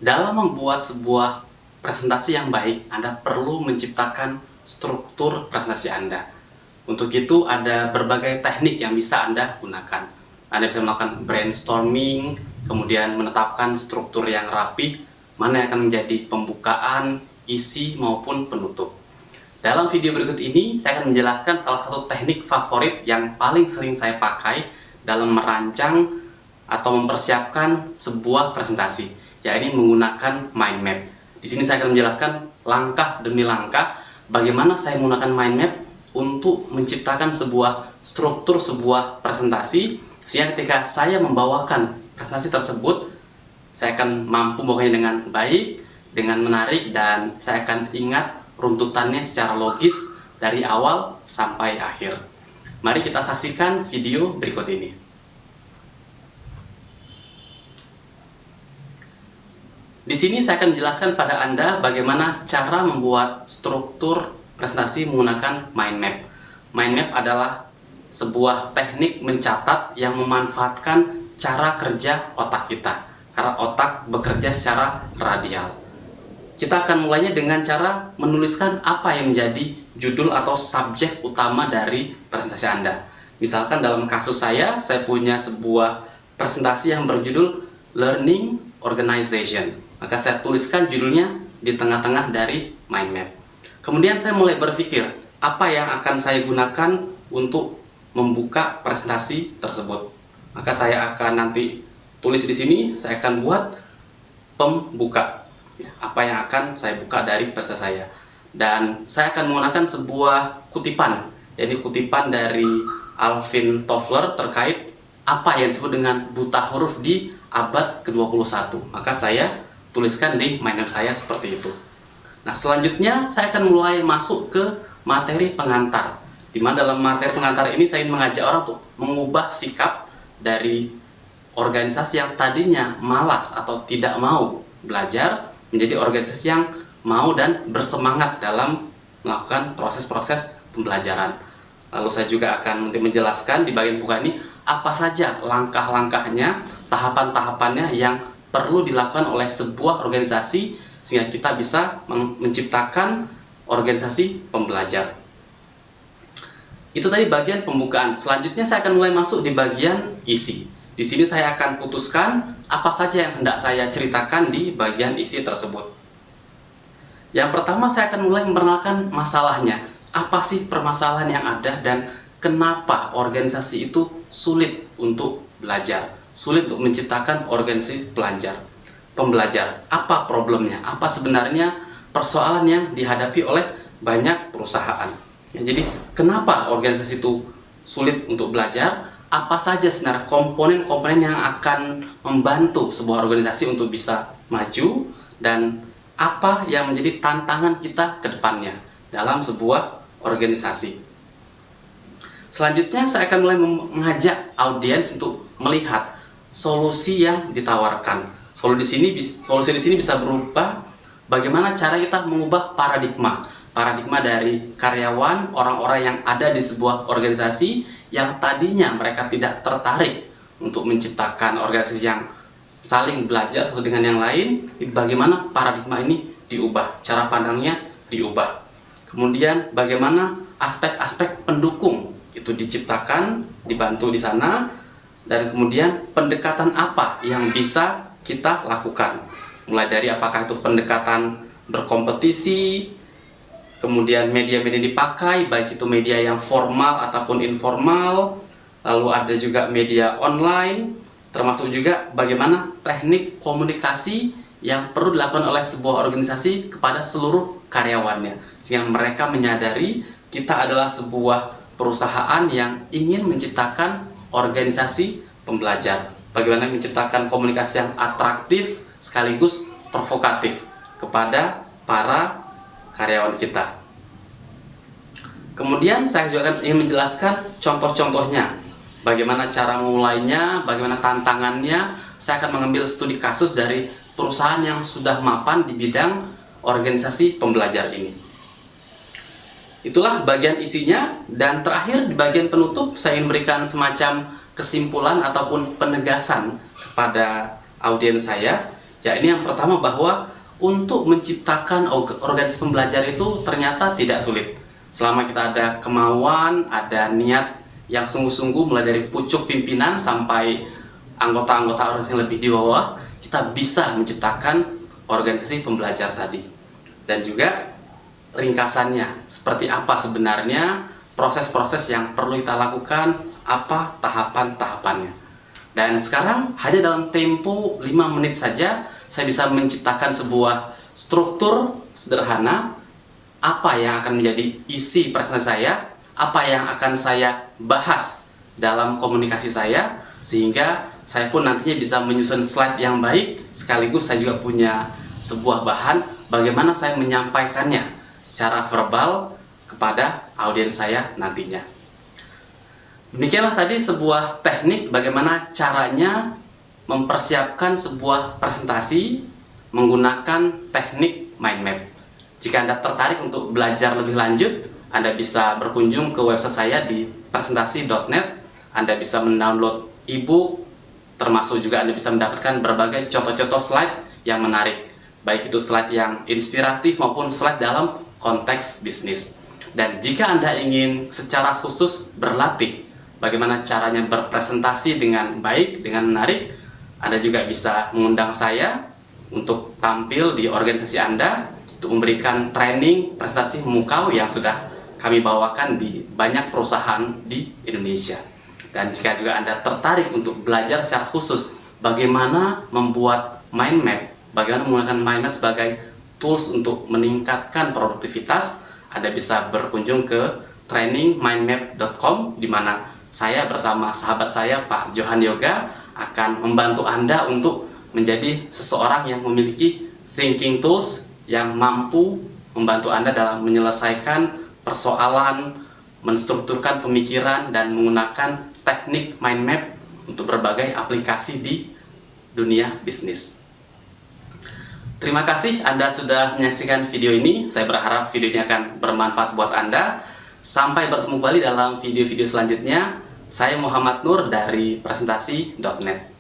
Dalam membuat sebuah presentasi yang baik, Anda perlu menciptakan struktur presentasi Anda. Untuk itu ada berbagai teknik yang bisa Anda gunakan. Anda bisa melakukan brainstorming, kemudian menetapkan struktur yang rapi, mana yang akan menjadi pembukaan, isi, maupun penutup. Dalam video berikut ini, saya akan menjelaskan salah satu teknik favorit yang paling sering saya pakai dalam merancang atau mempersiapkan sebuah presentasi, yaitu menggunakan mind map. Di sini saya akan menjelaskan langkah demi langkah bagaimana saya menggunakan mind map untuk menciptakan sebuah struktur sebuah presentasi, sehingga ketika saya membawakan presentasi tersebut, saya akan mampu membawanya dengan baik, dengan menarik, dan saya akan ingat runtutannya secara logis dari awal sampai akhir. Mari kita saksikan video berikut ini. Di sini saya akan menjelaskan pada Anda bagaimana cara membuat struktur presentasi menggunakan mind map. Mind map adalah sebuah teknik mencatat yang memanfaatkan cara kerja otak kita, karena otak bekerja secara radial. Kita akan mulainya dengan cara menuliskan apa yang menjadi judul atau subjek utama dari presentasi Anda. Misalkan dalam kasus saya punya sebuah presentasi yang berjudul Learning Organization. Maka saya tuliskan judulnya di tengah-tengah dari mind map. Kemudian saya mulai berpikir apa yang akan saya gunakan untuk membuka presentasi tersebut. Maka saya akan nanti tulis di sini, saya akan buat pembuka. Apa yang akan saya buka dari presentasi saya. Dan saya akan menggunakan sebuah kutipan, yaitu kutipan dari Alvin Toffler terkait apa yang disebut dengan buta huruf di abad ke-21. Maka saya tuliskan di mind map saya seperti itu. Nah, selanjutnya saya akan mulai masuk ke materi pengantar. Di mana dalam materi pengantar ini saya ingin mengajak orang untuk mengubah sikap dari organisasi yang tadinya malas atau tidak mau belajar menjadi organisasi yang mau dan bersemangat dalam melakukan proses-proses pembelajaran. Lalu saya juga akan menjelaskan di bagian buka ini apa saja langkah-langkahnya, tahapan-tahapannya yang perlu dilakukan oleh sebuah organisasi sehingga kita bisa menciptakan organisasi pembelajar. Itu tadi bagian pembukaan. Selanjutnya saya akan mulai masuk di bagian isi. Di sini saya akan putuskan apa saja yang hendak saya ceritakan di bagian isi tersebut. Yang pertama saya akan mulai memperkenalkan masalahnya. Apa sih permasalahan yang ada dan kenapa organisasi itu sulit untuk belajar, sulit untuk menciptakan organisasi pembelajar. Apa problemnya? Apa sebenarnya persoalan yang dihadapi oleh banyak perusahaan? Ya, jadi kenapa organisasi itu sulit untuk belajar? Apa saja sebenarnya komponen-komponen yang akan membantu sebuah organisasi untuk bisa maju, dan apa yang menjadi tantangan kita ke depannya dalam sebuah organisasi. Selanjutnya saya akan mulai mengajak audiens untuk melihat solusi yang ditawarkan. Solusi di sini bisa berupa bagaimana cara kita mengubah paradigma dari karyawan, orang-orang yang ada di sebuah organisasi yang tadinya mereka tidak tertarik untuk menciptakan organisasi yang saling belajar satu dengan yang lain. Bagaimana paradigma ini diubah, cara pandangnya diubah. Kemudian bagaimana aspek-aspek pendukung itu diciptakan, dibantu di sana, dan kemudian pendekatan apa yang bisa kita lakukan. Mulai dari apakah itu pendekatan berkompetisi, kemudian media-media dipakai, baik itu media yang formal ataupun informal, lalu ada juga media online, termasuk juga bagaimana teknik komunikasi yang perlu dilakukan oleh sebuah organisasi kepada seluruh karyawannya, sehingga mereka menyadari kita adalah sebuah perusahaan yang ingin menciptakan organisasi pembelajar. Bagaimana menciptakan komunikasi yang atraktif sekaligus provokatif kepada para karyawan kita. Kemudian saya juga ingin menjelaskan contoh-contohnya, bagaimana cara memulainya, bagaimana tantangannya. Saya akan mengambil studi kasus dari perusahaan yang sudah mapan di bidang organisasi pembelajar ini. Itulah bagian isinya, dan terakhir di bagian penutup saya ingin memberikan semacam kesimpulan ataupun penegasan kepada audiens saya, Ya, ini yang pertama, bahwa untuk menciptakan organisasi pembelajar itu ternyata tidak sulit. Selama kita ada kemauan, ada niat yang sungguh-sungguh, mulai dari pucuk pimpinan sampai anggota-anggota organisasi yang lebih di bawah, kita bisa menciptakan organisasi pembelajar tadi. Dan juga ringkasannya, seperti apa sebenarnya proses-proses yang perlu kita lakukan, apa tahapan-tahapannya. Dan sekarang hanya dalam tempo 5 menit saja saya bisa menciptakan sebuah struktur sederhana, apa yang akan menjadi isi presentasi saya, apa yang akan saya bahas dalam komunikasi saya, sehingga saya pun nantinya bisa menyusun slide yang baik, sekaligus saya juga punya sebuah bahan bagaimana saya menyampaikannya secara verbal kepada audiens saya nantinya. Demikianlah tadi sebuah teknik bagaimana caranya mempersiapkan sebuah presentasi menggunakan teknik mind map. Jika Anda tertarik untuk belajar lebih lanjut, Anda bisa berkunjung ke website saya di presentasi.net. Anda bisa mendownload e-book, termasuk juga Anda bisa mendapatkan berbagai contoh-contoh slide yang menarik, baik itu slide yang inspiratif maupun slide dalam konteks bisnis. Dan jika Anda ingin secara khusus berlatih bagaimana caranya berpresentasi dengan baik, dengan menarik, Anda juga bisa mengundang saya untuk tampil di organisasi Anda untuk memberikan training presentasi memukau yang sudah kami bawakan di banyak perusahaan di Indonesia. Dan jika juga Anda tertarik untuk belajar secara khusus bagaimana membuat mind map, bagaimana menggunakan mind map sebagai tools untuk meningkatkan produktivitas, Anda bisa berkunjung ke trainingmindmap.com, di mana saya bersama sahabat saya Pak Johan Yoga akan membantu Anda untuk menjadi seseorang yang memiliki thinking tools yang mampu membantu Anda dalam menyelesaikan persoalan, menstrukturkan pemikiran, dan menggunakan teknik mind map untuk berbagai aplikasi di dunia bisnis. Terima kasih Anda sudah menyaksikan video ini. Saya berharap video ini akan bermanfaat buat Anda. Sampai bertemu kembali dalam video-video selanjutnya. Saya Muhammad Nur dari presentasi.net.